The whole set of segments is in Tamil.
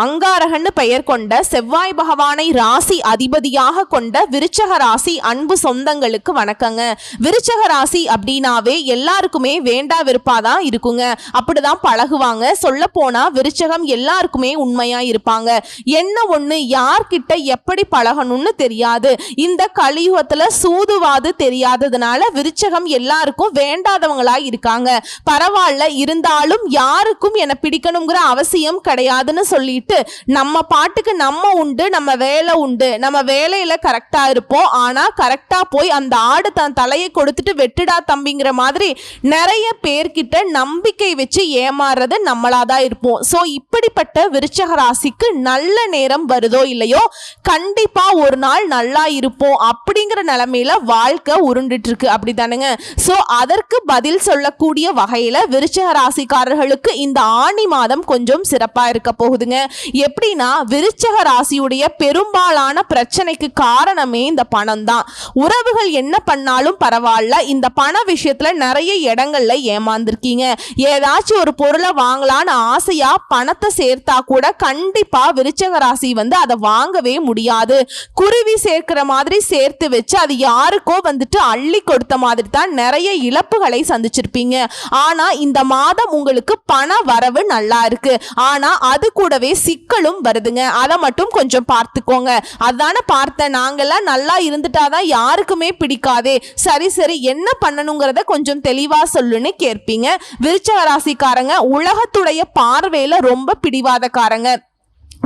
அங்காரகன்னு பெயர் கொண்ட செவ்வாய் பகவானை ராசி அதிபதியாக கொண்ட விருச்சக ராசி அன்பு சொந்தங்களுக்கு வணக்கங்க. விருச்சக ராசி அப்படின்னாவே எல்லாருக்குமே வேண்டா வெறுப்பாதான் இருக்குங்க. அப்படிதான் பழகுவாங்க. சொல்ல போனா விருச்சகம் எல்லாருக்குமே உண்மையா இருப்பாங்க. என்ன ஒண்ணு, யார்கிட்ட எப்படி பழகணும்னு தெரியாது. இந்த கலியுகத்துல சூதுவாது தெரியாததுனால விருச்சகம் எல்லாருக்கும் வேண்டாதவங்களா இருக்காங்க. பரவாயில்ல, இருந்தாலும் யாருக்கும் என்ன பிடிக்கணுங்கிற அவசியம் கிடையாதுன்னு சொல்லிட்டு நம்ம பாட்டுக்கு நம்ம உண்டு, நம்ம வேலை உண்டு, நம்ம வேலையில கரெக்டா இருப்போம். ஆனா கரெக்டா போய் அந்த ஆடு தன் தலையை கொடுத்துட்டு வெட்டுடா தம்பிங்கிற மாதிரி நிறைய பேர்கிட்ட நம்பிக்கை வச்சு ஏமாறுறது நம்மளாதான் இருப்போம். சோ இப்படிப்பட்ட விருச்சக ராசிக்கு நல்ல நேரம் வருதோ இல்லையோ, கண்டிப்பா ஒரு நாள் நல்லா இருப்போம் அப்படிங்கிற நிலைமையில வாழ்க்கை உருண்டுட்டு இருக்கு. அப்படித்தானுங்க. சோ அதற்கு பதில் சொல்லக்கூடிய வகையில விருச்சக ராசிக்காரர்களுக்கு இந்த ஆணி மாதம் கொஞ்சம் சிறப்பா இருக்க போகுதுங்க. எப்படின்னா, விருச்சக ராசியுடைய பெரும்பாலான பிரச்சனைக்கு காரணமே இந்த பணம் தான். உறவுகள் என்ன பண்ணாலும் பரவாயில்ல, இந்த பண விஷயத்துல நிறைய இடங்கள்ல ஏமாந்துருக்கீங்க. ஏதாச்சும் ஒரு பொருளை வாங்கலான்னு ஆசையா பணத்தை சேர்த்தா கூட கண்டிப்பா விருச்சக ராசி அதை வாங்கவே முடியாது. குருவி சேர்க்கிற மாதிரி சேர்த்து வச்சு அது யாருக்கோ அள்ளி கொடுத்த மாதிரி தான் நிறைய இழப்புகளை சந்திச்சிருப்பீங்க. ஆனா இந்த மாதம் உங்களுக்கு பண வரவு நல்லா இருக்கு. ஆனா அது கூடவே சிக்கலும் வருதுங்க. அதை மட்டும் கொஞ்சம் பார்த்துக்கோங்க. அதான பார்த்த, நாங்கெல்லாம் நல்லா இருந்துட்டாதான் யாருக்குமே பிடிக்காதே. சரி சரி, என்ன பண்ணணுங்கிறத கொஞ்சம் தெளிவா சொல்லுன்னு கேட்பீங்க. விருச்சக ராசிக்காரங்க உலகத்துடைய பார்வையில ரொம்ப பிடிவாதக்காரங்க.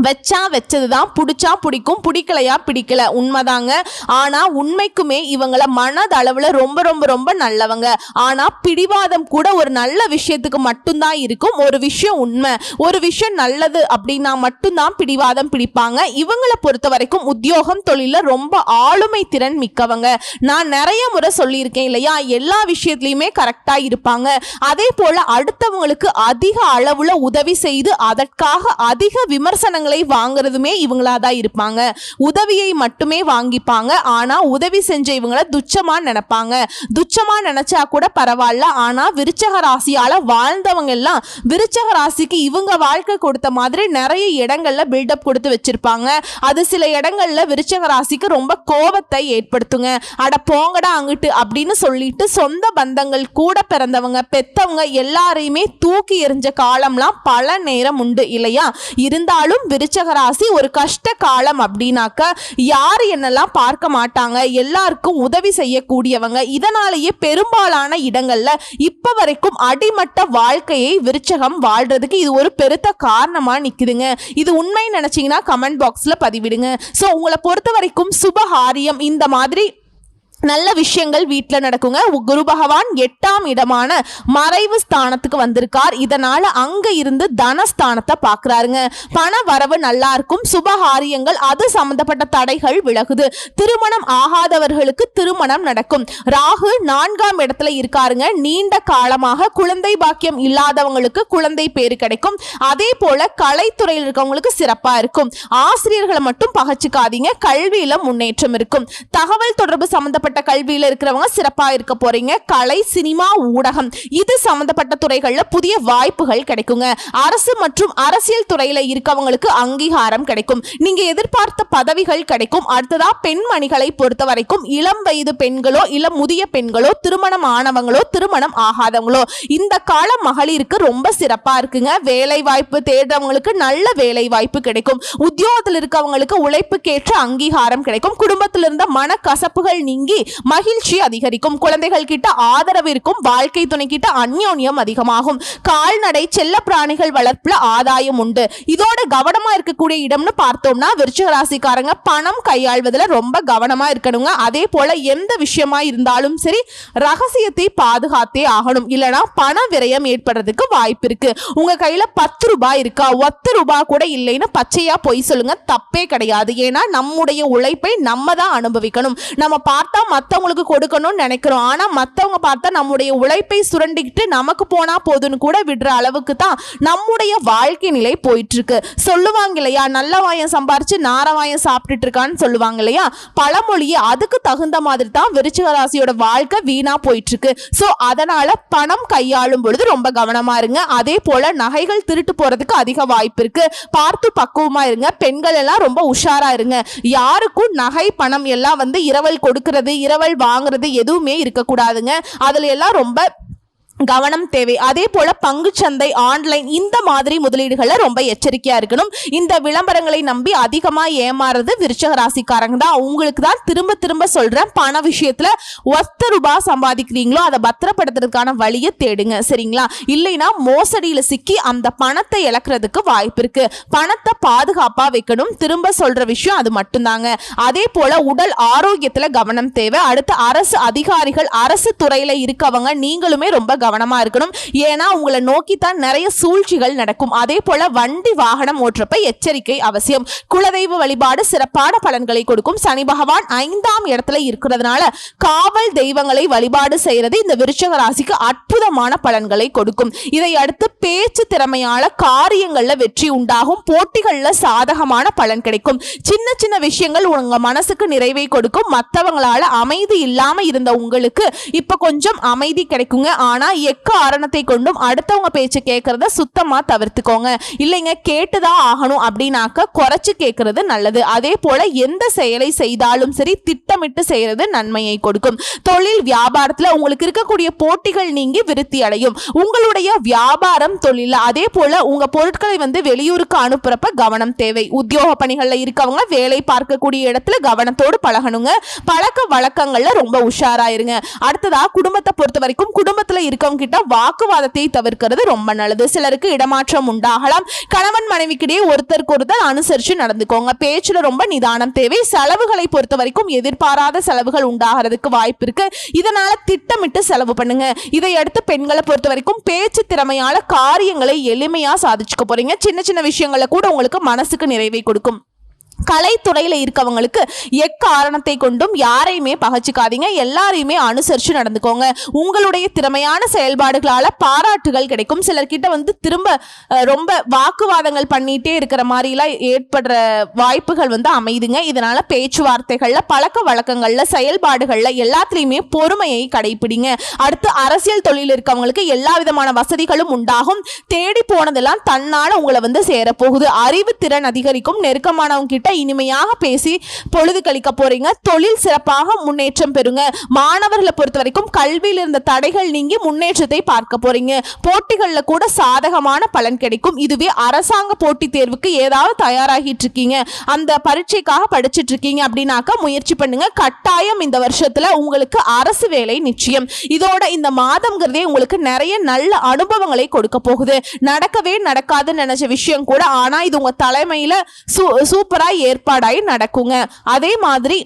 வச்சா வச்சதுதான், பிடிச்சா பிடிக்கும், பிடிக்கலையா பிடிக்கல, உண்மைதாங்க. ஆனா உண்மைக்குமே இவங்கள மனதளவுல ரொம்ப ரொம்ப ரொம்ப நல்லவங்க. ஆனா பிடிவாதம் கூட ஒரு நல்ல விஷயத்துக்கு மட்டும்தான் இருக்கும். ஒரு விஷயம் உண்மை, ஒரு விஷயம் நல்லது அப்படின்னா மட்டும்தான் பிடிவாதம் பிடிப்பாங்க. இவங்களை பொறுத்த வரைக்கும் உத்தியோகம் தொழில ரொம்ப ஆளுமை திறன் மிக்கவங்க. நான் நிறைய முறை சொல்லியிருக்கேன் இல்லையா, எல்லா விஷயத்திலையுமே கரெக்டா இருப்பாங்க. அதே போல அடுத்தவங்களுக்கு அதிக அளவுல உதவி செய்து அதற்காக அதிக விமர்சனங்கள் வாங்குறதுமே இவங்களாதான் இருப்பாங்க. உதவியை மட்டுமே வாங்கிப்பாங்க. ஆனா உதவி செஞ்ச இவங்கள துச்சமா நினைப்பாங்க. துச்சமா நினைச்சா கூட பரவாயில்ல. ஆனா விருச்சக ராசியால வாழ்ந்தவங்க எல்லாம் விருச்சக ராசிக்கு இவங்க வாழ்க்கை கொடுத்த மாதிரி நிறைய இடங்கள்ல பில்டப் கொடுத்து வச்சிருப்பாங்க. அது சில இடங்கள்ல விருச்சக ராசிக்கு ரொம்ப கோபத்தை ஏற்படுத்துங்க. அட போங்கடா அங்கிட்டு அப்படின்னு சொல்லிட்டு சொந்த பந்தங்கள், கூட பிறந்தவங்க, பெத்தவங்க எல்லாரையுமே தூக்கி எறிஞ்ச காலம்லாம் பல நேரம் உண்டு இல்லையா. இருந்தாலும் விருச்சக ராசி ஒரு கஷ்ட காலம் அப்படின்னாக்க யாரு என்னெல்லாம் பார்க்க மாட்டாங்க, எல்லாருக்கும் உதவி செய்யக்கூடியவங்க. இதனாலேயே பெரும்பாலான இடங்கள்ல இப்ப வரைக்கும் அடிமட்ட வாழ்க்கையை விருச்சகம் வாழ்றதுக்கு இது ஒரு பெருத்த காரணமா நிக்குதுங்க. இது உண்மை நினைச்சீங்கன்னா கமெண்ட் பாக்ஸ்ல பதிவிடுங்க. சோ உங்களை பொறுத்த வரைக்கும் சுபகாரியம் இந்த மாதிரி நல்ல விஷயங்கள் வீட்டில் நடக்குங்க. குரு பகவான் 8ஆம் இடமான மறைவு ஸ்தானத்துக்கு வந்திருக்கார். இதனால அங்க இருந்து தனஸ்தானத்தை பார்க்கிறாருங்க. பண வரவு நல்லா இருக்கும். சுபகாரியங்கள் அது சம்பந்தப்பட்ட தடைகள் விலகுது. திருமணம் ஆகாதவர்களுக்கு திருமணம் நடக்கும். ராகு 4ஆம் இடத்துல இருக்காருங்க. நீண்ட காலமாக குழந்தை பாக்கியம் இல்லாதவங்களுக்கு குழந்தை பேரு கிடைக்கும். அதே போல கலைத்துறையில் இருக்கவங்களுக்கு சிறப்பா இருக்கும். ஆசிரியர்களை மட்டும் பகச்சுக்காதீங்க, கல்வியில முன்னேற்றம் இருக்கும். தகவல் தொடர்பு சம்பந்தப்பட்ட கல்வியில இருக்கிறவங்க சிறப்பா இருக்க போறீங்க. கலை, சினிமா, ஊடகம் இது சம்பந்தப்பட்ட துறைகள்ல புதிய வாய்ப்புகள் கிடைக்குங்க. அரசு மற்றும் அரசியல் துறையில இருக்கவங்களுக்கு அங்கீகாரம் கிடைக்கும். நீங்க எதிர்பார்த்த பதவிகள் கிடைக்கும். அடுத்ததா பெண்மணிகளை பொறுத்த வரைக்கும் இளம் வயது பெண்களோ இல்ல முதிய பெண்களோ, திருமணம் ஆனவங்களோ திருமணம் ஆகாதவங்களோ, இந்த கால மகளிருக்கு ரொம்ப சிறப்பா இருக்குங்க. வேலை வாய்ப்பு தேடுறவங்களுக்கு நல்ல வேலை வாய்ப்பு கிடைக்கும். உத்தியோகத்தில் இருக்கவங்களுக்கு உழைப்புக்கேற்ற அங்கீகாரம் கிடைக்கும். குடும்பத்தில் இருந்த மனக்கசப்புகள் நீங்கி மகிழ்ச்சி அதிகரிக்கும். குழந்தைகள் கிட்ட ஆதரவு இருக்கும். வாழ்க்கை துணை கிட்ட அந்யோன்யம் அதிகமாகும். கால்நடை, செல்ல பிராணிகள் வளர்ப்புல ஆதாயம் உண்டு. இதோட கவனமா இருக்கக்கூடிய இடம்னு பார்த்தோம்னா விருச்சிக ராசிக்காரங்க பணம் கையாள்வதில் ரொம்ப கவனமா இருக்கணுங்க. அதே போல எந்த விஷயமா இருந்தாலும் சரி ரகசியத்தை பாதுகாத்தே ஆகணும். இல்லனா பண விரயம் ஏற்படுறதுக்கு வாய்ப்பு இருக்கு. உங்க கையில 10 ரூபாய் இருக்கா, 10 ரூபாய் கூட இல்லைன்னு பச்சையா பொய் சொல்லுங்க, தப்பே கிடையாது. ஏன்னா நம்முடைய உழைப்பை நம்ம தான் அனுபவிக்கணும். நம்ம பார்த்தா மத்தவங்களுக்கு கொடுக்கணும்னு நினைக்கிறோம். ஆனா மத்தவங்க பார்த்தா நம்முடைய உழைப்பை சுரண்டிக்கிட்டு நமக்கு போனா போதுன்னு கூட விடுற அளவுக்கு தான் நம்முடைய வாழ்க்கை நிலை போயிட்டு இருக்கு. சொல்லுவாங்க இல்லையா, நல்ல வாயம் சம்பாரிச்சு நாரவாயம் சாப்பிட்டுட்டு இருக்கான்னு சொல்லுவாங்க இல்லையா, பழமொழியே அதுக்கு தகுந்த மாதிரி தான் விருச்சிக ராசியோட வாழ்க்கை வீணா போயிட்டு இருக்கு. சோ அதனால பணம் கையாளும் பொழுது ரொம்ப கவனமா இருங்க. அதே போல நகைகள் திருட்டு போறதுக்கு அதிக வாய்ப்பு இருக்கு. பார்த்து பக்குவமா இருங்க. பெண்கள் எல்லாம் ரொம்ப உஷாரா இருங்க. யாருக்கும் நகை பணம் எல்லாம் வந்து இரவல் கொடுக்கறது இரவல் வாங்குறது எதுவுமே இருக்கக்கூடாதுங்க. அதுல எல்லாம் ரொம்ப கவனம் தேவை. அதே போல பங்குச்சந்தை, ஆன்லைன் இந்த மாதிரி முதலீடுகள்ல ரொம்ப எச்சரிக்கையா இருக்கணும். இந்த விளம்பரங்களை நம்பி அதிகமா ஏமாறுறது விருச்சிக ராசிக்காரங்க தான். உங்களுக்கு தான் திரும்ப திரும்ப சொல்றேன், பண விஷயத்துல ₹1 சம்பாதிக்கிறீங்களோ அதை பத்திரப்படுத்துறதுக்கான வழியை தேடுங்க, சரிங்களா? இல்லைன்னா மோசடியில சிக்கி அந்த பணத்தை இழக்கிறதுக்கு வாய்ப்பு இருக்கு. பணத்தை பாதுகாப்பா வைக்கணும். திரும்ப சொல்ற விஷயம் அது மட்டும்தாங்க. அதே போல உடல் ஆரோக்கியத்துல கவனம் தேவை. அடுத்து அரசு அதிகாரிகள், அரசு துறையில இருக்கவங்க நீங்களுமே ரொம்ப கவனமா இருக்கணும். ஏன்னா உங்களை நோக்கித்தான் நிறைய சூழ்ச்சிகள் நடக்கும். அதே போல வண்டி வாகனம் ஓட்டுறப்ப எச்சரிக்கை அவசியம். குலதெய்வ வழிபாடு சிறப்பான பலன்களை கொடுக்கும். சனி பகவான் 5ஆம் இடத்துல இருக்கிறதுனால காவல் தெய்வங்களை வழிபாடு செய்யறது இந்த விருச்சிக ராசிக்கு அற்புதமான பலன்களை கொடுக்கும். இதை அடுத்து பேச்சு திறமையால காரியங்கள்ல வெற்றி உண்டாகும். போட்டிகள்ல சாதகமான பலன் கிடைக்கும். சின்ன சின்ன விஷயங்கள் உங்க மனசுக்கு நிறைவை கொடுக்கும். மற்றவங்களால அமைதி இல்லாம இருந்த உங்களுக்கு இப்ப கொஞ்சம் அமைதி கிடைக்குங்க. ஆனா எக்காரணத்தை கொண்டும் அடுத்தவங்க பேச்சு கேட்கறத சுத்தமா தவிர்த்துக்கோங்க. இல்லைங்க கேட்டுதான் ஆகணும் அப்படின்னாக்க குறைச்சு கேட்கறது நல்லது. அதே போல எந்த செயலை செய்தாலும் சரி திட்டமிட்டு செய்யறது நன்மையை கொடுக்கும். தொழில் வியாபாரத்துல உங்களுக்கு இருக்கக்கூடிய போட்டிகள் நீங்கி விருத்தி அடையும். உங்களுடைய வியாபாரம் தொழில அதே போல உங்க பொருட்களை வந்து வெளியூருக்கு அனுப்புறப்ப கவனம் தேவை. உத்தியோக பணிகள்ல இருக்கவங்க வேலை பார்க்கக்கூடிய இடத்துல கவனத்தோடு பழகணுங்க. பழக்க வழக்கங்கள்ல ரொம்ப உஷாராயிருங்க. அடுத்ததா குடும்பத்தை பொறுத்த வரைக்கும் குடும்பத்துல இருக்கவங்க கிட்ட வாக்குவாதத்தை தவிர்க்கிறது ரொம்ப நல்லது. சிலருக்கு இடமாற்றம் உண்டாகலாம். கணவன் மனைவிக்கிடையே ஒருத்தருக்கு ஒருத்தர் அனுசரிச்சு நடந்துக்கோங்க. பேச்சுல ரொம்ப நிதானம் தேவை. செலவுகளை பொறுத்த வரைக்கும் எதிர்பாராத செலவுகள் உண்டாகிறதுக்கு வாய்ப்பு இருக்கு. இதனால திட்டமிட்டு செலவு பண்ணுங்க. இதை அடுத்து பெண்களை பொறுத்த வரைக்கும் பேச்சு திறமையால காரியங்களை எளிமையா சாதிச்சுக்க போறீங்க. சின்ன சின்ன விஷயங்களை கூட உங்களுக்கு மனசுக்கு நிறைவை கொடுக்கும். கலைத்துறையில இருக்கவங்களுக்கு எக்காரணத்தை கொண்டும் யாரையுமே பகச்சிக்காதீங்க. எல்லாரையுமே அனுசரிச்சு நடந்துக்கோங்க. உங்களுடைய திறமையான செயல்பாடுகளால பாராட்டுகள் கிடைக்கும். சிலர்கிட்ட வந்து திரும்ப ரொம்ப வாக்குவாதங்கள் பண்ணிட்டே இருக்கிற மாதிரிலாம் ஏற்படுற வாய்ப்புகள் வந்து அமைதுங்க. இதனால பேச்சுவார்த்தைகள்ல பழக்க வழக்கங்கள்ல செயல்பாடுகள்ல எல்லாத்துலயுமே பொறுமையை கடைபிடிங்க. அடுத்து அரசியல் தொழில் இருக்கவங்களுக்கு எல்லா விதமான வசதிகளும் உண்டாகும். தேடி போனதெல்லாம் தன்னால உங்களை வந்து சேரப்போகுது. அறிவு திறன் அதிகரிக்கும். நெருக்கமானவங்க கிட்ட இனிமையாக பேசி பொழுது கழிக்க போறீங்க. தொழில் சிறப்பாக முன்னேற்றம் பெறுங்க. மாணவர்களை பொறுத்த வரைக்கும் கல்வியில் இருந்த தடைகள் நீங்கி முன்னேற்றத்தை பார்க்க போறீங்க. போட்டிகள்ல கூட சாதகமான பலன் கிடைக்கும். இதுவே அரசாங்க போட்டித் தேர்வுக்கு ஏதாவது தயாராகிட்டு இருக்கீங்க, அந்த பரீட்சைக்காக படிச்சுட்டு இருக்கீங்க அப்படின்னாக்க முயற்சி பண்ணுங்க. கட்டாயம் இந்த வருஷத்துல உங்களுக்கு அரசு வேலை நிச்சயம். இதோட இந்த மாதம்ங்கிறதே உங்களுக்கு நிறைய நல்ல அனுபவங்களை கொடுக்க போகுது. நடக்கவே நடக்காதுன்னு நினைச்ச விஷயம் கூட ஆனா இது உங்க தலைமையில சூப்பரா ஏற்பாடாய் நடக்குங்க. அதே மாதிரி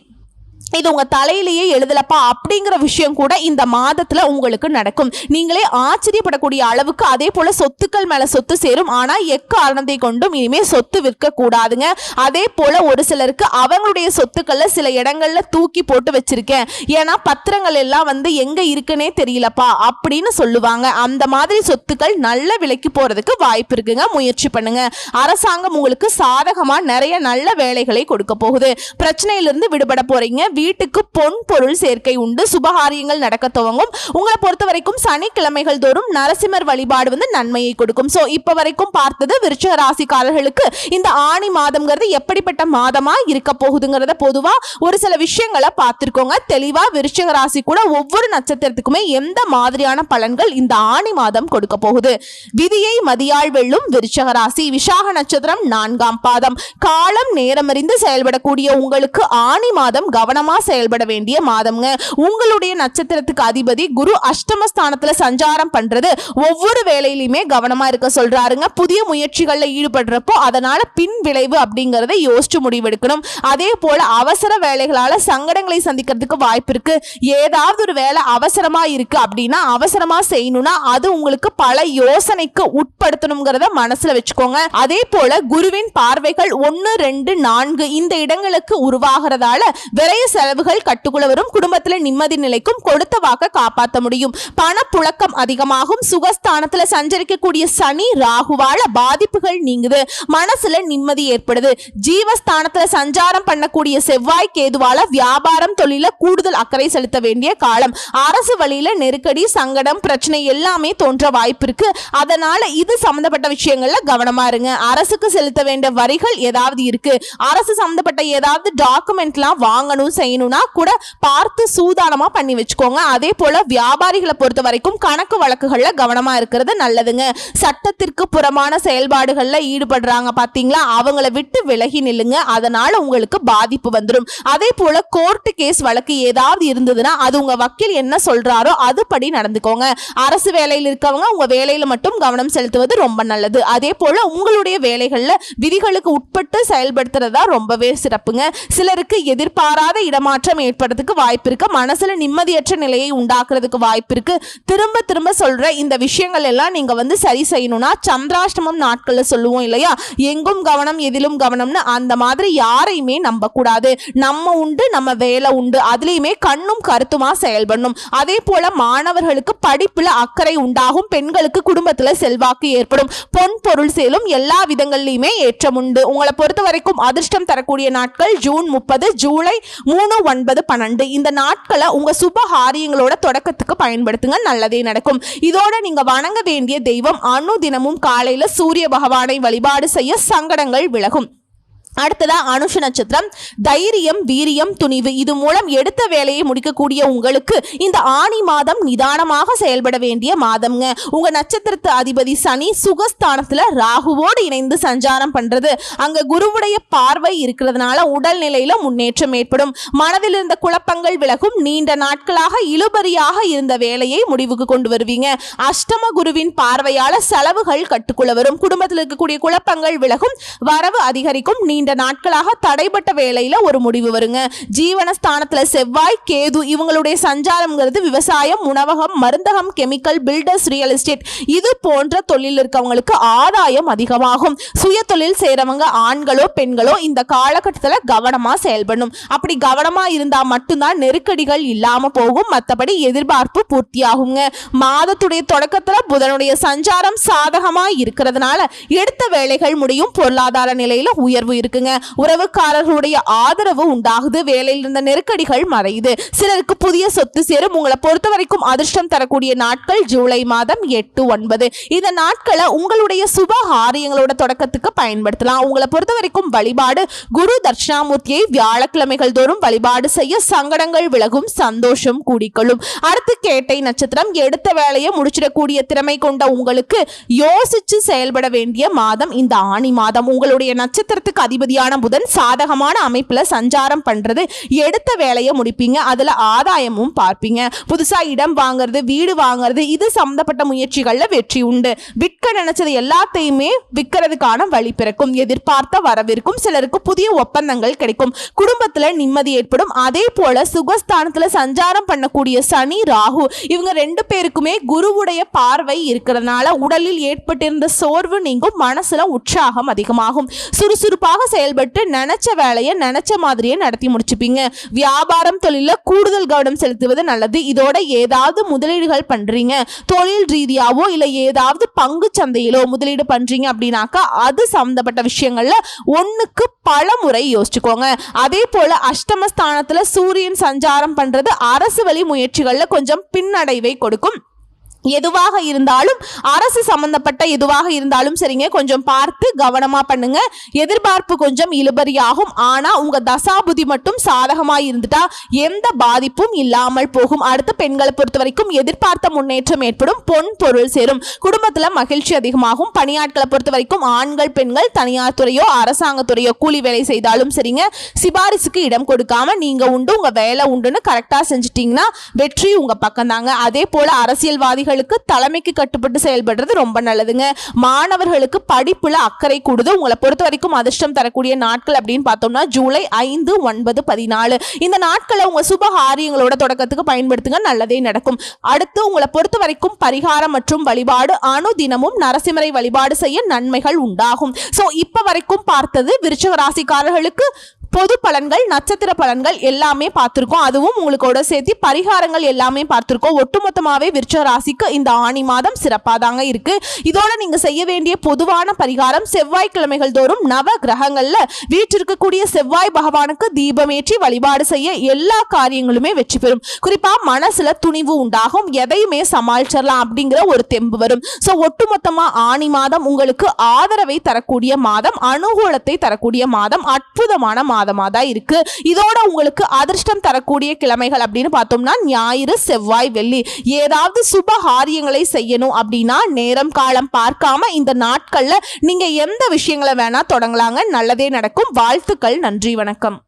இது உங்க தலையிலேயே எழுதலப்பா அப்படிங்கிற விஷயம் கூட இந்த மாதத்துல உங்களுக்கு நடக்கும். நீங்களே ஆச்சரியப்படக்கூடிய அளவுக்கு. அதே போல சொத்துக்கள் மேல சொத்து சேரும். ஆனா எக்காரணத்தை கொண்டும் இனிமே சொத்து விற்க கூடாதுங்க. அதே போல ஒரு சிலருக்கு அவங்களுடைய சொத்துக்கள்ல சில இடங்கள்ல தூக்கி போட்டு வச்சிருக்கேன், ஏன்னா பத்திரங்கள் எல்லாம் வந்து எங்க இருக்குன்னே தெரியலப்பா அப்படின்னு சொல்லுவாங்க. அந்த மாதிரி சொத்துக்கள் நல்ல விலைக்கு போறதுக்கு வாய்ப்பு இருக்குங்க. முயற்சி பண்ணுங்க. அரசாங்கம் உங்களுக்கு சாதகமா நிறைய நல்ல வேலைகளை கொடுக்க போகுது. பிரச்சனையிலிருந்து விடுபட போறீங்க. வீட்டுக்கு பொன் பொருள் சேர்க்கை உண்டு. சுபகாரியங்கள் நடக்க துவங்கும். உங்களை பொறுத்த வரைக்கும் சனிக்கிழமைகள் தோறும் நரசிம்மர் வழிபாடு வந்து நன்மையை கொடுக்கும். சோ இப்ப வரைக்கும் பார்த்தது விருச்சிக ராசிக்காரர்களுக்கு இந்த ஆணி மாதம்ங்கிறது எப்படிப்பட்ட மாதமா இருக்க போகுதுங்கிறத பொதுவா ஒரு சில விஷயங்களை பார்த்திருக்கோங்க. தெளிவா விருச்சிக ராசி கூட ஒவ்வொரு நட்சத்திரத்துக்குமே எந்த மாதிரியான பலன்கள் இந்த ஆணி மாதம் கொடுக்க போகுது. விதியை மதியால் வெல்லும் விருச்சிக ராசி. விசாக நட்சத்திரம் 4ஆம் பாதம். காலம் நேரமறிந்து செயல்படக்கூடிய உங்களுக்கு ஆணி மாதம் கவனமா செயல்பட வேண்டிய மாதம்ங்க. உங்களுடைய நட்சத்திரத்துக்கு அதிபதி குரு அஷ்டமஸ்தானத்துல சஞ்சாரம் பண்றது ஒவ்வொரு வேலையிலுமே கவனமா இருக்க சொல்றாருங்க. புதிய முயற்சிகள்ல ஈடுபடுறப்போ அதனால பின் விளைவு அப்படிங்கறத யோசிச்சு முடிவெடுக்கணும். அதே போல அவசர வேலைகளால சங்கடங்களை சந்திக்கிறதுக்கு வாய்ப்பு இருக்கு. ஏதாவது ஒரு வேலை அவசரமா இருக்கு அப்படின்னா அவசரமா செய்யணும்னா அது உங்களுக்கு பல யோசனைக்கு உட்படுத்தணுங்கிறத மனசுல வச்சுக்கோங்க. அதே போல குருவின் பார்வைகள் 1, 2, 4 இந்த இடங்களுக்கு உருவாகிறதால விரைய செலவுகள் கட்டுக்குள்ள வரும். குடும்பத்துல நிம்மதி நிலைக்கும். கொடுத்த வாக்க காப்பாற்ற முடியும். பணப்புழக்கம் அதிகமாகும். சுகஸ்தானத்துல சஞ்சரிக்கக்கூடிய சனி ராகுவால பாதிப்புகள் நீங்குது. மனசுல நிம்மதி ஏற்படுது. ஜீவஸ்தானத்துல சஞ்சாரம் பண்ணக்கூடிய செவ்வாய் கேதுவால வியாபாரம் தொழில கூடுதல் அக்கறை செலுத்த வேண்டிய காலம். அரசு வழியில நெருக்கடி சங்கடம் பிரச்சனை எல்லாமே தோன்ற வாய்ப்பு இருக்கு. அதனால இது சம்பந்தப்பட்ட விஷயங்கள்ல கவனமா இருங்க. அரசுக்கு செலுத்த வேண்டிய வரிகள் ஏதாவது இருக்கு, அரசு சம்பந்தப்பட்ட ஏதாவது டாக்குமெண்ட்லாம் வாங்கணும் செய்யணும்னா கூட பார்த்து சூதானமா பண்ணி வச்சுக்கோங்க. அதே போல வியாபாரிகளை பொறுத்த வரைக்கும் கணக்கு வழக்குகள்ல கவனமா இருக்கிறது நல்லதுங்க. சட்டத்திற்கு புறமான செயல்பாடுகள்ல ஈடுபடுறாங்க பாத்தீங்களா, அவங்கள விட்டு விலகி நில்லுங்க. அதனால உங்களுக்கு பாதிப்பு வந்துடும். அதே போல கோர்ட்டு கேஸ் வழக்கு ஏதாவது இருந்ததுன்னா அது உங்க வக்கீல் என்ன சொல்றாரோ அதுபடி நடந்துக்கோங்க. அரசு வேலையில் இருக்கவங்க உங்க வேலையில மட்டும் கவனம் செலுத்துவது ரொம்ப நல்லது. அதே போல உங்களுடைய வேலைகள்ல விதிகளுக்கு உட்பட்டு செயல்படுத்துறதா ரொம்பவே சிறப்புங்க. சிலருக்கு எதிர்பாராத இடமாற்றம் ஏற்படுறதுக்கு வாய்ப்பு இருக்கு. மனசுல நிம்மதியற்ற நிலையை உண்டாக்குறதுக்கு வாய்ப்பு இருக்கு. திரும்ப திரும்ப சொல்ற இந்த விஷயங்கள் எல்லாம் நீங்க சரி செய்யணும்னா சந்திராஷ்டமம் நாட்கள்ல சொல்லுவோம் இல்லையா, எங்கும் கவனம் எதிலும் கவனம்னு, அந்த மாதிரி யாரையுமே நம்ப கூடாது. நம்ம உண்டு நம்ம வேலை உண்டு, அதுலயுமே கண்ணும் கருத்துமா செயல்படணும். அதே போல மாணவர்களுக்கு படிப்புல அக்கறை உண்டாகும். பெண்களுக்கு குடும்பத்துல செல்வாக்கு ஏற்படும். பொன் பொருள் சேலும். எல்லா விதங்கள்லயுமே ஏற்றம் உண்டு. உங்களை பொறுத்த வரைக்கும் அதிர்ஷ்டம் தரக்கூடிய நாட்கள் ஜூன் 30, ஜூலை 3, 9, 12 இந்த நாட்களை உங்க சுபகாரியங்களோட தொடக்கத்துக்கு பயன்படுத்துங்க. நல்லதே நடக்கும். இதோட நீங்க வணங்க வேண்டிய தெய்வம் அனு. தினமும் காலையில சூரிய பகவானை வழிபாடு செய்ய சங்கடங்கள் விலகும். அடுத்ததா அனுஷ நட்சத்திரம். தைரியம் வீரியம் துணிவு இது மூலம் எடுத்த வேலையை முடிக்கக்கூடிய உங்களுக்கு இந்த ஆனி மாதம் நிதானமாக செயல்பட வேண்டிய மாதம்ங்க. உங்க நட்சத்திரத்து அதிபதி சனி சுகஸ்தானத்துல ராகுவோடு இணைந்து சஞ்சாரம் பண்றது, அங்க குருவுடைய பார்வை இருக்கிறதுனால உடல்நிலையில முன்னேற்றம் ஏற்படும். மனதில் இருந்த குழப்பங்கள் விலகும். நீண்ட நாட்களாக இழுபறியாக இருந்த வேலையை முடிவுக்கு கொண்டு வருவீங்க. அஷ்டம குருவின் பார்வையால செலவுகள் கட்டுக்குள்ள வரும். குடும்பத்தில் இருக்கக்கூடிய குழப்பங்கள் விலகும். வரவு அதிகரிக்கும். நீண்ட நாட்களாக தடைப்பட்ட வேலையில ஒரு முடிவு வருங்க. ஜீவனஸ்தானத்துல செவ்வாய் கேது இவங்களுடைய சஞ்சாரம்ங்கிறது விவசாயம், உணவகம், மருந்தகம், கெமிக்கல், பில்டர்ஸ், ரியல் எஸ்டேட் இது போன்ற தொழில் இருக்கவங்களுக்கு ஆதாயம் அதிகமாகும். சுய தொழில் செய்றவங்க ஆண்களோ பெண்களோ இந்த காலகட்டத்தில் கவனமா செயல்படணும். அப்படி கவனமா இருந்தா மட்டும்தான் நெருக்கடிகள் இல்லாம போகும். மற்றபடி எதிர்பார்ப்பு பூர்த்தியாகுங்க. மாதத்துடைய தொடக்கத்துல புதனுடைய சஞ்சாரம் சாதகமா இருக்கிறதுனால எடுத்த வேலைகள் முடியும். பொருளாதார நிலையில உயர்வு இருக்கு. உறவுக்காரர்களுடைய ஆதரவு உண்டாகுது. வேலையில் இருந்த நெருக்கடிகள் மறையுது. சிலருக்கு புதிய சொத்து சேரும். உங்களை பொறுத்த வரைக்கும் அதிர்ஷ்டம் தரக்கூடிய நாட்கள் ஜூலை மாதம் 8, 9 இந்த நாட்களை உங்களுடைய சுபகாரியங்களோட தொடக்கத்துக்கு பயன்படுத்தலாம். உங்களை பொறுத்த வரைக்கும் வழிபாடு குரு தட்சிணாமூர்த்தியை வியாழக்கிழமைகள் தோறும் வழிபாடு செய்ய சங்கடங்கள் விலகும். சந்தோஷம் கூடிக்கொள்ளும். அடுத்து கேட்டை நட்சத்திரம். எடுத்த வேலையை முடிச்சிடக்கூடிய திறமை கொண்ட உங்களுக்கு யோசிச்சு செயல்பட வேண்டிய மாதம் இந்த ஆனி மாதம். உங்களுடைய நட்சத்திரத்துக்கு அதிபதியான புதன் சாதகமான அமைப்புல சஞ்சாரம் பண்றது, எடுத்த வேலையை முடிப்பீங்க. அதுல ஆதாயமும் பார்ப்பீங்க. புதுசா இடம் வாங்குறது, வீடு வாங்குறது இது சம்பந்தப்பட்ட முயற்சிகள்ல வெற்றி உண்டு. விற்க நினைச்சது எல்லாத்தையுமே விற்கிறதுக்கான வழி பிறக்கும். எதிர்பார்த்த வரவிருக்கும். சிலருக்கு புதிய ஒப்பந்தங்கள் கிடைக்கும். குடும்பத்துல நிம்மதி ஏற்படும். அதே போல சுகஸ்தானத்துல சஞ்சாரம் பண்ணக்கூடிய சனி ராகு இவங்க ரெண்டு பேருக்குமே குருவுடைய பார்வை இருக்கிறதுனால உடலில் ஏற்பட்டிருந்த சோர்வு நீங்கும். மனசுல உற்சாகம் அதிகமாகும். சுறுசுறுப்பாக செயல்பட்டு நினைச்ச வேலையை நினைச்ச மாதிரியே நடத்தி முடிச்சுப்பீங்க. வியாபாரம் தொழில கூடுதல் கவனம் செலுத்துவது நல்லது. இதோட ஏதாவது முதலீடுகள் பண்றீங்க, தொழில் ரீதியாவோ இல்ல ஏதாவது பங்கு சந்தையிலோ முதலீடு பண்றீங்க அப்படின்னாக்கா அது சம்பந்தப்பட்ட விஷயங்கள்ல ஒண்ணுக்கு பல முறை யோசிச்சுக்கோங்க. அதே போல அஷ்டமஸ்தானத்துல சூரியன் சஞ்சாரம் பண்றது அரசு வழி முயற்சிகள்ல கொஞ்சம் பின்னடைவை கொடுக்கும். எதுவாக இருந்தாலும் அரசு சம்பந்தப்பட்ட எதுவாக இருந்தாலும் சரிங்க, கொஞ்சம் பார்த்து கவனமா பண்ணுங்க. எதிர்பார்ப்பு கொஞ்சம் இழுபறியாகும். ஆனா உங்க தசாபுதி மட்டும் சாதகமா இருந்துட்டா எந்த பாதிப்பும் இல்லாமல் போகும். அடுத்த பெண்களை பொறுத்த வரைக்கும் எதிர்பார்த்த முன்னேற்றம் ஏற்படும். பொன் பொருள் சேரும். குடும்பத்துல மகிழ்ச்சி அதிகமாகும். பணியாட்களை பொறுத்த வரைக்கும் ஆண்கள் பெண்கள் தனியார் துறையோ அரசாங்க துறையோ கூலி வேலை செய்தாலும் சரிங்க, சிபாரிசுக்கு இடம் கொடுக்காம நீங்க உண்டு உங்க வேலை உண்டுன்னு கரெக்டா செஞ்சுட்டீங்கன்னா வெற்றி உங்க பக்கம் தாங்க. அதே போல அரசியல்வாதிகள் தலைமைக்கு கட்டுப்பட்டு செயல்படுறது ரொம்ப நல்லதுங்க. மாணவர்களுக்கு படிப்புல அக்கறை கூடுது. உங்களை பொறுத்த வரைக்கும் அதிர்ஷ்டம் தரக்கூடிய நாட்கள் அப்படின்னு பார்த்தோம்னா ஜூலை 5, 9, 14 இந்த நாட்களை உங்க சுபகாரியங்களோட தொடக்கத்துக்கு பயன்படுத்துங்க. நல்லதே நடக்கும். அடுத்து உங்களை பொறுத்த வரைக்கும் பரிகாரம் மற்றும் வழிபாடு அனு. தினமும் நரசிம்மரை வழிபாடு செய்ய நன்மைகள் உண்டாகும். சோ இப்ப வரைக்கும் பார்த்தது விருச்சிக ராசிக்காரர்களுக்கு பொது பலன்கள், நட்சத்திர பலன்கள் எல்லாமே பார்த்திருக்கோம். அதுவும் உங்களுக்கோட சேர்த்து பரிகாரங்கள் எல்லாமே பார்த்திருக்கோம். ஒட்டுமொத்தமாவே விருச்சிக ராசிக்கு இந்த ஆணி மாதம் சிறப்பாக தாங்க இருக்கு. இதோட நீங்க செய்ய வேண்டிய பொதுவான பரிகாரம், செவ்வாய்க்கிழமைகள் தோறும் நவ கிரகங்கள்ல வீற்றிருக்கக்கூடிய செவ்வாய் பகவானுக்கு தீபமேற்றி வழிபாடு செய்ய எல்லா காரியங்களுமே வெற்றி பெறும். குறிப்பா மனசுல துணிவு உண்டாகும், எதையுமே சமாளிச்சிடலாம் அப்படிங்கிற ஒரு தெம்பு வரும். சோ ஒட்டுமொத்தமா ஆணி மாதம் உங்களுக்கு ஆதரவை தரக்கூடிய மாதம், அனுகூலத்தை தரக்கூடிய மாதம், அற்புதமான மாதமா தான் இருக்கு. இதோட உங்களுக்கு அதிர்ஷ்டம் தரக்கூடிய கிழமைகள் அப்படின்னு பார்த்தோம்னா ஞாயிறு, செவ்வாய், வெள்ளி. ஏதாவது சுப காரியங்களை செய்யணும் அப்படின்னா நேரம் காலம் பார்க்காம இந்த நாட்கள்ல நீங்க எந்த விஷயங்களை வேணா தொடங்கலாங்க. நல்லதே நடக்கும். வாழ்த்துக்கள். நன்றி, வணக்கம்.